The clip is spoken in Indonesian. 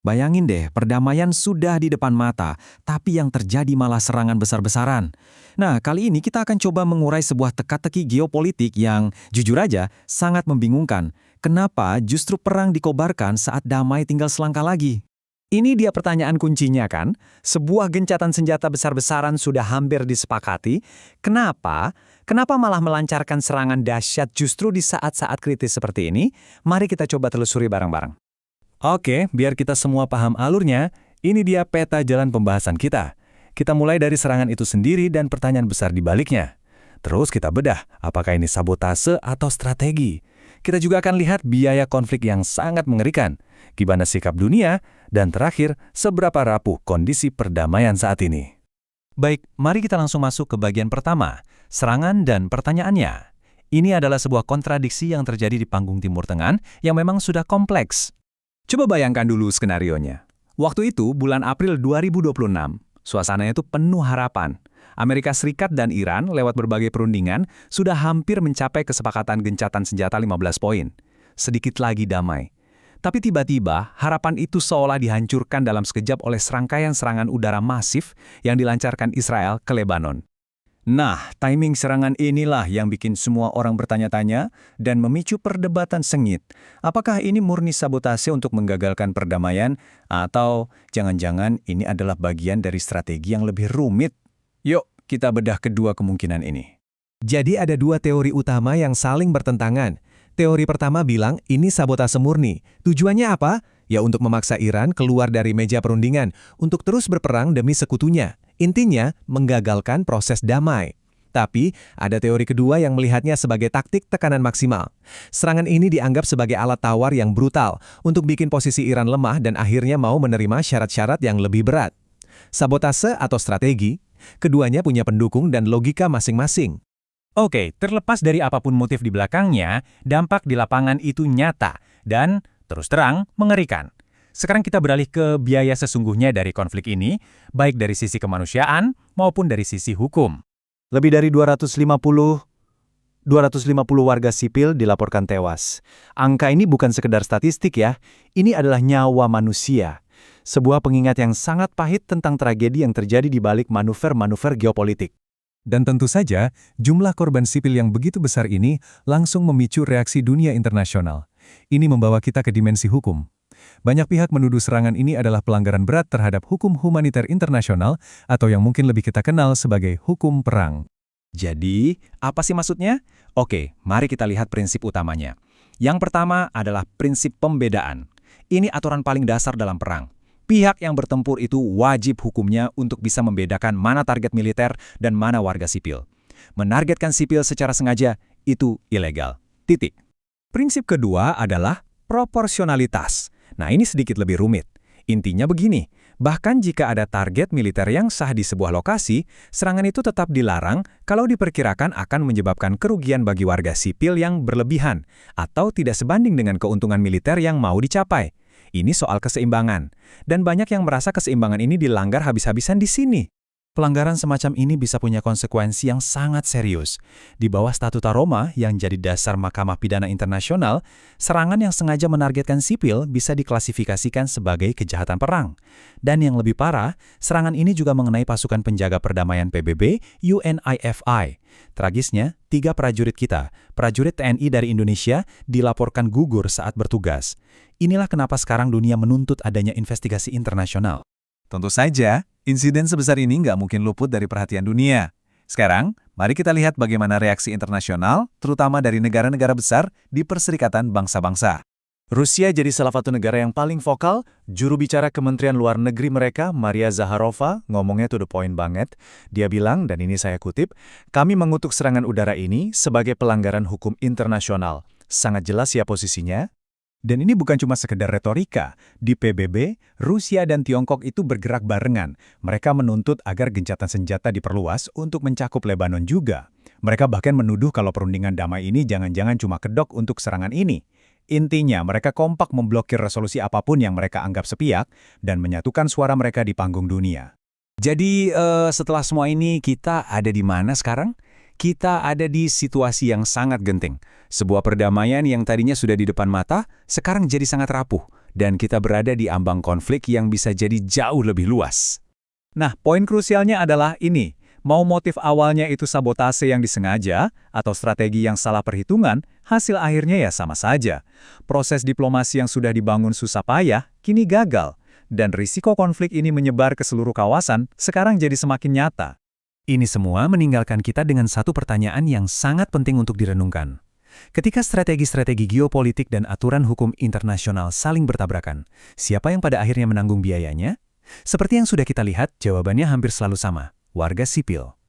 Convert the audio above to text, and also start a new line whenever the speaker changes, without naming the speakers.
Bayangin deh, perdamaian sudah di depan mata, tapi yang terjadi malah serangan besar-besaran. Nah, kali ini kita akan coba mengurai sebuah teka-teki geopolitik yang, jujur aja, sangat membingungkan. Kenapa justru perang dikobarkan saat damai tinggal selangkah lagi?
Ini dia pertanyaan kuncinya kan? Sebuah gencatan senjata besar-besaran sudah hampir disepakati. Kenapa? Kenapa malah melancarkan serangan dahsyat justru di saat-saat kritis seperti ini? Mari kita coba telusuri bareng-bareng.
Oke, biar kita semua paham alurnya, ini dia peta jalan pembahasan kita. Kita mulai dari serangan itu sendiri dan pertanyaan besar di baliknya. Terus kita bedah, apakah ini sabotase atau strategi. Kita juga akan lihat biaya konflik yang sangat mengerikan, gimana sikap dunia, dan terakhir, seberapa rapuh kondisi perdamaian saat ini.
Baik, mari kita langsung masuk ke bagian pertama, serangan dan pertanyaannya. Ini adalah sebuah kontradiksi yang terjadi di panggung Timur Tengah yang memang sudah kompleks.
Coba bayangkan dulu skenarionya. Waktu itu, bulan April 2026, suasananya itu penuh harapan. Amerika Serikat dan Iran lewat berbagai perundingan sudah hampir mencapai kesepakatan gencatan senjata 15 poin. Sedikit lagi damai. Tapi tiba-tiba, harapan itu seolah dihancurkan dalam sekejap oleh serangkaian serangan udara masif yang dilancarkan Israel ke Lebanon. Nah, timing serangan inilah yang bikin semua orang bertanya-tanya dan memicu perdebatan sengit. Apakah ini murni sabotase untuk menggagalkan perdamaian, atau jangan-jangan ini adalah bagian dari strategi yang lebih rumit? Yuk, kita bedah kedua kemungkinan ini.
Jadi ada dua teori utama yang saling bertentangan. Teori pertama bilang ini sabotase murni. Tujuannya apa? Ya untuk memaksa Iran keluar dari meja perundingan, untuk terus berperang demi sekutunya. Intinya, menggagalkan proses damai. Tapi, ada teori kedua yang melihatnya sebagai taktik tekanan maksimal. Serangan ini dianggap sebagai alat tawar yang brutal untuk bikin posisi Iran lemah dan akhirnya mau menerima syarat-syarat yang lebih berat. Sabotase atau strategi, keduanya punya pendukung dan logika masing-masing.
Oke, terlepas dari apapun motif di belakangnya, dampak di lapangan itu nyata dan, terus terang, mengerikan. Sekarang kita beralih ke biaya sesungguhnya dari konflik ini, baik dari sisi kemanusiaan maupun dari sisi hukum.
Lebih dari 250 warga sipil dilaporkan tewas. Angka ini bukan sekedar statistik ya, ini adalah nyawa manusia. Sebuah pengingat yang sangat pahit tentang tragedi yang terjadi di balik manuver-manuver geopolitik.
Dan tentu saja, jumlah korban sipil yang begitu besar ini langsung memicu reaksi dunia internasional. Ini membawa kita ke dimensi hukum. Banyak pihak menuduh serangan ini adalah pelanggaran berat terhadap hukum humaniter internasional atau yang mungkin lebih kita kenal sebagai hukum perang.
Jadi, apa sih maksudnya? Oke, mari kita lihat prinsip utamanya. Yang pertama adalah prinsip pembedaan. Ini aturan paling dasar dalam perang. Pihak yang bertempur itu wajib hukumnya untuk bisa membedakan mana target militer dan mana warga sipil. Menargetkan sipil secara sengaja itu ilegal. Titik. Prinsip kedua adalah proporsionalitas. Nah, ini sedikit lebih rumit. Intinya begini, bahkan jika ada target militer yang sah di sebuah lokasi, serangan itu tetap dilarang kalau diperkirakan akan menyebabkan kerugian bagi warga sipil yang berlebihan atau tidak sebanding dengan keuntungan militer yang mau dicapai. Ini soal keseimbangan, dan banyak yang merasa keseimbangan ini dilanggar habis-habisan di sini.
Pelanggaran semacam ini bisa punya konsekuensi yang sangat serius. Di bawah Statuta Roma yang jadi dasar Mahkamah Pidana Internasional, serangan yang sengaja menargetkan sipil bisa diklasifikasikan sebagai kejahatan perang. Dan yang lebih parah, serangan ini juga mengenai pasukan penjaga perdamaian PBB, UNIFI. Tragisnya, 3 prajurit kita, prajurit TNI dari Indonesia, dilaporkan gugur saat bertugas. Inilah kenapa sekarang dunia menuntut adanya investigasi internasional.
Tentu saja, insiden sebesar ini nggak mungkin luput dari perhatian dunia. Sekarang, mari kita lihat bagaimana reaksi internasional, terutama dari negara-negara besar di Perserikatan Bangsa-Bangsa.
Rusia jadi salah satu negara yang paling vokal. Juru bicara Kementerian Luar Negeri mereka, Maria Zakharova, ngomongnya to the point banget. Dia bilang, dan ini saya kutip, "Kami mengutuk serangan udara ini sebagai pelanggaran hukum internasional." Sangat jelas ya posisinya.
Dan ini bukan cuma sekedar retorika. Di PBB, Rusia dan Tiongkok itu bergerak barengan. Mereka menuntut agar gencatan senjata diperluas untuk mencakup Lebanon juga. Mereka bahkan menuduh kalau perundingan damai ini jangan-jangan cuma kedok untuk serangan ini. Intinya, mereka kompak memblokir resolusi apapun yang mereka anggap sepihak dan menyatukan suara mereka di panggung dunia. Jadi, setelah semua ini, kita ada di mana sekarang? Kita ada di situasi yang sangat genting. Sebuah perdamaian yang tadinya sudah di depan mata, sekarang jadi sangat rapuh. dan kita berada di ambang konflik yang bisa jadi jauh lebih luas.
Nah, poin krusialnya adalah ini. Mau motif awalnya itu sabotase yang disengaja atau strategi yang salah perhitungan, hasil akhirnya ya sama saja. Proses diplomasi yang sudah dibangun susah payah, kini gagal. Dan risiko konflik ini menyebar ke seluruh kawasan, sekarang jadi semakin nyata.
Ini semua meninggalkan kita dengan satu pertanyaan yang sangat penting untuk direnungkan. Ketika strategi-strategi geopolitik dan aturan hukum internasional saling bertabrakan, siapa yang pada akhirnya menanggung biayanya? Seperti yang sudah kita lihat, jawabannya hampir selalu sama, warga sipil.